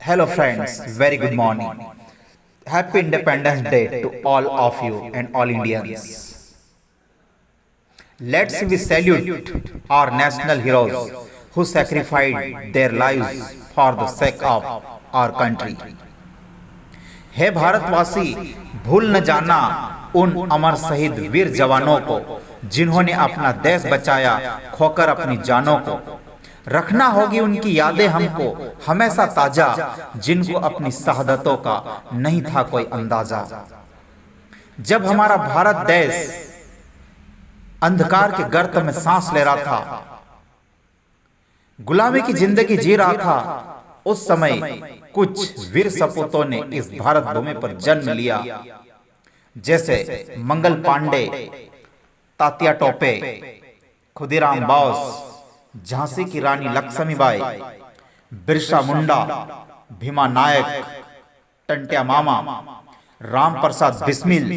Hello, friends. Very good morning. Happy Independence Day to all of you and all Indians. Let's we salute our national heroes who sacrificed their lives for the sake of our country. हे भारतवासी, भूल न जाना उन अमर शहीद वीर जवानों को जिन्होंने अपना देश बचाया खोकर अपनी जानों को। रखना होगी उनकी यादें हमको हमेशा ताजा, जिनको अपनी शहादतों का नहीं था कोई अंदाजा। जब हमारा भारत देश अंधकार के गर्त में सांस ले रहा था, गुलामी की जिंदगी जी रहा था, उस समय कुछ वीर सपूतों ने इस भारत भूमि पर जन्म लिया, जैसे मंगल पांडे, तात्या टोपे, खुदीराम बोस, झांसी की रानी लक्ष्मीबाई, बिरसा मुंडा, भीमा नायक, टंट्या मामा, राम प्रसाद बिस्मिल,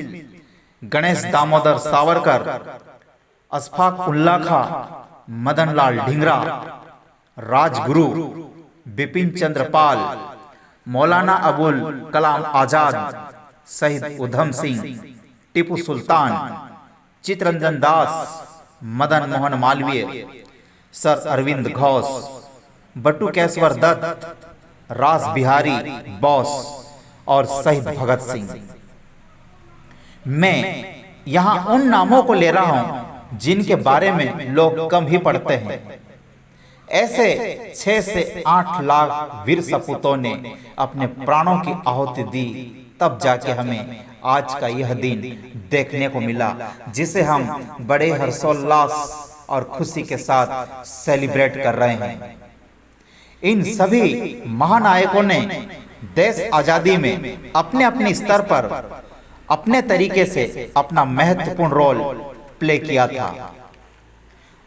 गणेश दामोदर सावरकर, अशफाक उल्ला खां, मदन लाल ढींगरा, राजगुरु, बिपिन चंद्र पाल, मौलाना अबुल कलाम आजाद, शहीद उधम सिंह, टीपू सुल्तान, चित्तरंजन दास, मदन मोहन मालवीय, सर अरविंद घोष, बटुकेश्वर दत्त, रास बिहारी बोस और शहीद भगत सिंह। मैं यहां उन नामों को ले रहा हूं जिनके बारे में लोग कम ही पढ़ते हैं। ऐसे 6 से 8 लाख वीर सपूतों ने अपने प्राणों की आहुति दी, तब जाके हमें आज का यह दिन देखने को मिला, जिसे हम बड़े हर्षोल्लास और खुशी के साथ सेलिब्रेट कर रहे हैं। इन सभी महानायकों ने देश आजादी में अपने अपने स्तर पर अपने तरीके से अपना महत्वपूर्ण रोल प्ले किया था।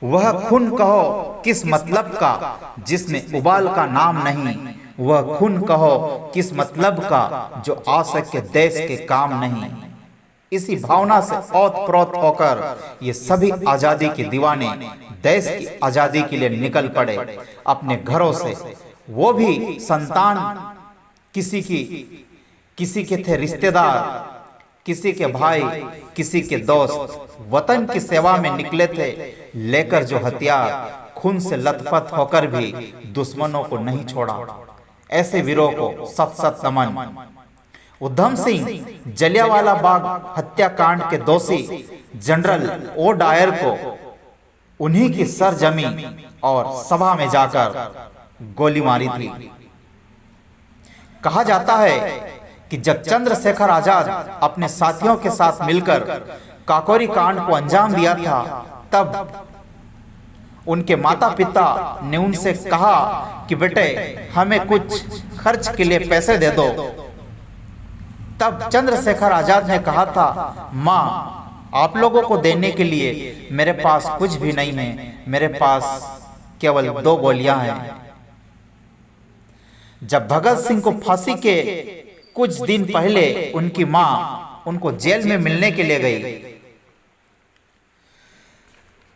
वह खून कहो किस मतलब का जिसमें उबाल का नाम नहीं, वह खून कहो किस मतलब का जो आ सके देश के काम नहीं। इसी भावना से ओत-प्रोत होकर ये सभी आजादी के दीवाने देश की आजादी के लिए निकल पड़े अपने घरों से। वो भी संतान किसी के थे रिश्तेदार, किसी के भाई, किसी के दोस्त, वतन की सेवा में निकले थे, लेकर जो हथियार, खून से लथपथ होकर भी दुश्मनों को नहीं छोड़ा। ऐसे वीरों को सत सत नमन। उधम सिंह जलियांवाला बाग हत्याकांड के दोषी जनरल ओ डायर को उन्हीं की सरजमी और सभा में जाकर गोली मारी थी। कहा जाता है कि जब चंद्रशेखर आजाद अपने साथियों के साथ मिलकर काकोरी कांड को अंजाम दिया था, तब उनके माता पिता ने उनसे कहा कि बेटे हमें कुछ खर्च के लिए पैसे दे दो। तब चंद्रशेखर आजाद ने कहा था, माँ आप लोगों को देने के लिए मेरे पास कुछ भी नहीं है, मेरे पास केवल 2 गोलियां हैं। जब भगत सिंह को फांसी के कुछ दिन पहले उनकी माँ उनको जेल में मिलने के लिए गई,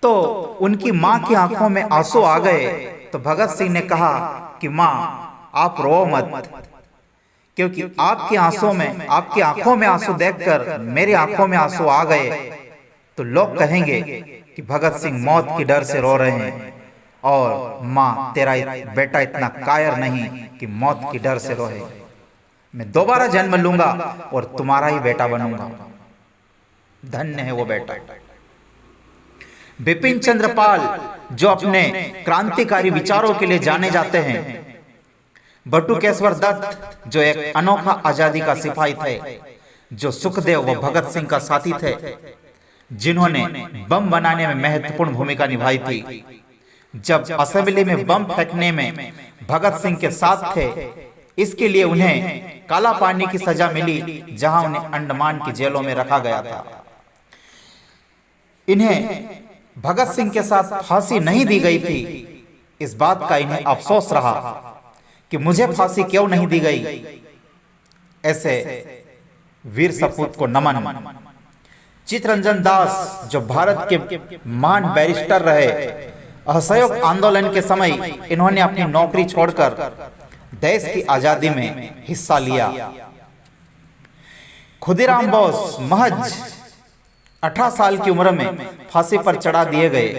तो उनकी माँ की आंखों में आंसू आ गए। तो भगत सिंह ने कहा कि माँ आप रो मत, क्योंकि आपकी आंखों में आंसू देखकर मेरी आंखों में आंसू आ गए तो लोग कहेंगे कि भगत सिंह मौत की डर से रो रहे हैं, और माँ तेरा बेटा इतना कायर नहीं कि मौत की डर से रोए। मैं दोबारा जन्म लूंगा और तुम्हारा ही बेटा बनूंगा। धन्य है वो बेटा। बिपिन चंद्र पाल जो अपने क्रांतिकारी विचारों के लिए जाने जाते हैं, बटुकेश्वर दत्त जो एक अनोखा आजादी का सिपाही थे, जो सुखदेव व भगत सिंह का साथी थे, जिन्होंने बम बनाने में महत्वपूर्ण भूमिका निभाई थी। जब असेंबली में बम फेंकने में भगत सिंह के साथ थे, इसके लिए उन्हें काला पानी की सजा मिली, जहां उन्हें अंडमान की जेलों में रखा गया था। इन्हें भगत सिंह के साथ फांसी नहीं दी गई थी। इस बात का इन्हें अफसोस रहा कि मुझे फांसी क्यों नहीं दी गई। ऐसे वीर सपूत को नमन। चित्तरंजन दास जो भारत के महान बैरिस्टर रहे, असहयोग आंदोलन के समय इन्होंने अपनी नौकरी छोड़कर देश की आजादी में हिस्सा लिया। खुदीराम बोस महज 18 साल की उम्र में फांसी पर चढ़ा दिए गए।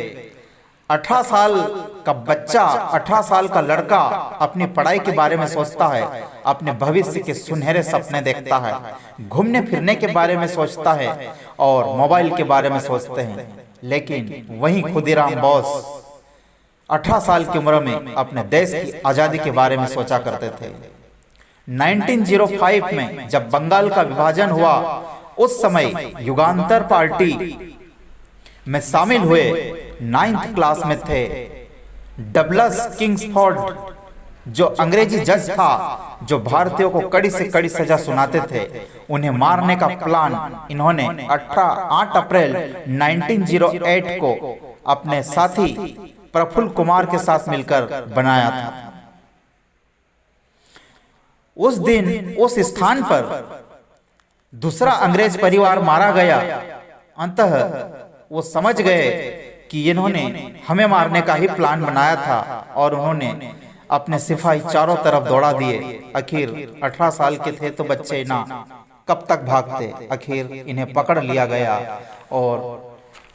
18 साल का बच्चा, 18 साल का लड़का अपनी पढ़ाई के बारे में सोचता है, अपने भविष्य के सुनहरे सपने देखता है, घूमने फिरने के बारे में सोचता है और मोबाइल के बारे में सोचते हैं। लेकिन वहीं खुदीराम बोस 18 साल की उम्र में अपने देश की आजादी के बारे में सोचा करते थे। 1905 में जब बंगाल का विभाजन हुआ, उस समय युगांतर पार्टी में शामिल हुए 9th क्लास में थे डगलस किंग्सफोर्ड, जो अंग्रेजी जज था, जो भारतीयों को कड़ी से कड़ी सजा सुनाते थे। उन्हें मारने का प्लान इन्होंने 8 अप्रैल 1908 को अपने साथी प्रफुल्ल कुमार के साथ मिलकर बनाया था। उस दिन उस स्थान पर दूसरा अंग्रेज परिवार मारा गया। अंततः वो समझ गए कि इन्होंने हमें मारने का ही प्लान बनाया था और उन्होंने अपने सिपाही चारों तरफ दौड़ा दिए। आखिर 18 साल के थे तो बच्चे ना, कब तक भागते। आखिर इन्हें पकड़ लिया गया और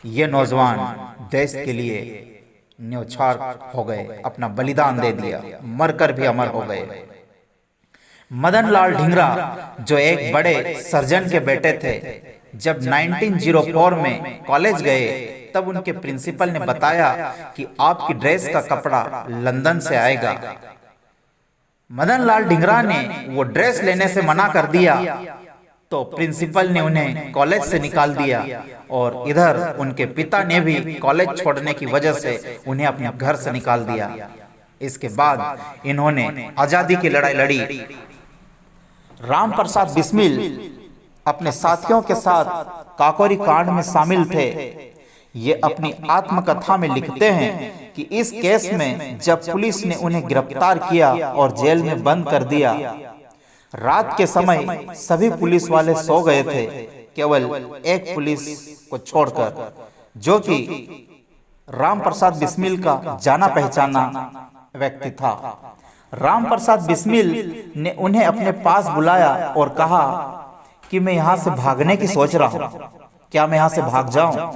ये नौजवान देश के लिए न्यौछावर हो गए, अपना बलिदान दे दिया, मरकर भी अमर हो गए। मदन लाल ढींगरा, जो एक बड़े सर्जन के बेटे थे, जब 1904 में कॉलेज गए तब उनके प्रिंसिपल ने बताया कि आपकी ड्रेस का कपड़ा लंदन से आएगा। मदन लाल ढींगरा ने वो ड्रेस लेने से मना कर दिया तो प्रिंसिपल ने उन्हें कॉलेज से निकाल दिया और इधर उनके पिता ने भी कॉलेज छोड़ने की वजह से उन्हें अपने घर से निकाल दिया। इसके बाद इन्होंने आजादी की लड़ाई लड़ी। राम प्रसाद बिस्मिल अपने साथियों के साथ काकोरी कांड में शामिल थे। ये अपनी आत्मकथा में लिखते हैं कि इस केस में जब पुलिस ने उन्हें गिरफ्तार किया और जेल में बंद कर दिया, रात के समय सभी पुलिस वाले सो गए थे, केवल एक पुलिस को छोड़कर, जो कि राम प्रसाद बिस्मिल का जाना पहचाना व्यक्ति था। राम प्रसाद बिस्मिल ने उन्हें अपने पास बुलाया और कहा कि मैं यहाँ से भागने की सोच रहा हूँ, क्या मैं यहाँ से भाग जाऊं?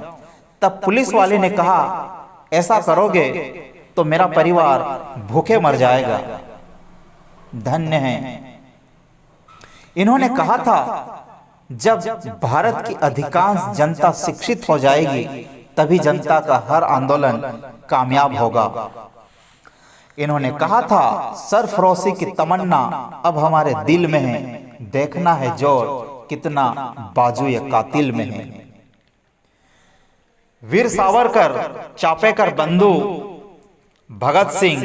तब पुलिस वाले ने कहा, ऐसा करोगे तो मेरा परिवार भूखे मर जाएगा। धन्य है। इन्होंने कहा था, जब भारत की अधिकांश जनता शिक्षित हो जाएगी तभी जनता का हर आंदोलन कामयाब होगा। इन्होंने कहा था, सरफरोशी की तमन्ना अब हमारे दिल में है, देखना है जोर कितना बाजुए कातिल में है। वीर सावरकर, चापेकर बंधु, भगत सिंह,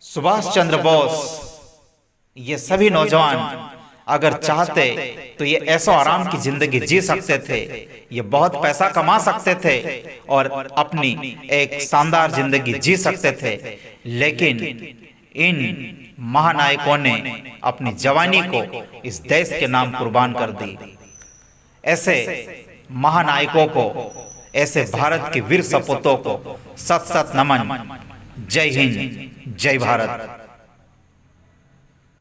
सुभाष चंद्र बोस, ये सभी नौजवान अगर चाहते तो ये ऐसो आराम की जिंदगी जी सकते थे, ये बहुत पैसा कमा सकते थे और अपनी एक शानदार जिंदगी जी सकते थे। लेकिन इन महानायकों ने अपनी जवानी को इस देश के नाम कुर्बान कर दी। ऐसे महानायकों को, ऐसे भारत के वीर सपूतों को सत सत नमन। जय हिंद, जय भारत।